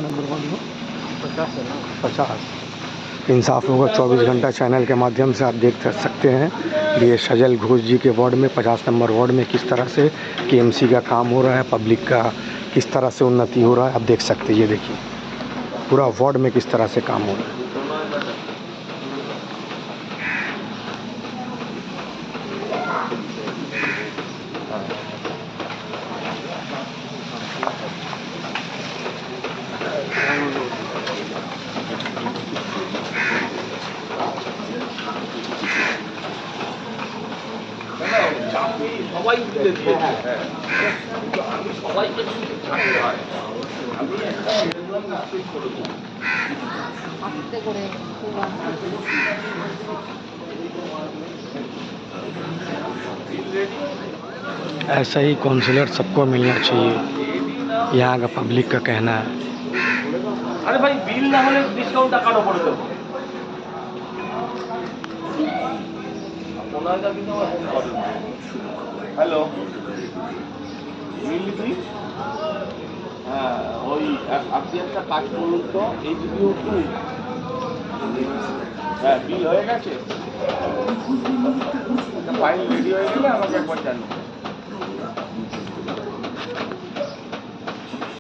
Number one में 50। इंसाफ होगा 24 घंटा चैनल के माध्यम से आप देख सकते हैं। ये सजल घोष जी के वार्ड में 50 नंबर वार्ड में किस तरह से केएमसी का काम हो रहा है, पब्लिक का किस तरह से उन्नति हो रहा है, आप देख सकते हैं। ये देखिए पूरा वार्ड में किस तरह से काम हो रहा है। সবাই তুলে দিয়েছে, আমি সবাইকে আমি একটা নিশ্চয়ই করে দেবো। ऐसा ही काउंसलर सबको मिलना चाहिए, यहाँ का पब्लिक का कहना है। अरे भाई बिल ना होले डिस्काउंट টাকার উপরে দেবো। হ্যালো মিলি তুই, হ্যাঁ ওই আপনি একটা কাজ করুন তো, এইচবিও 2, হ্যাঁ বিল হয়ে গেছে, ফাইল রেডি হয়ে গেলে আমাকে একবার জানান।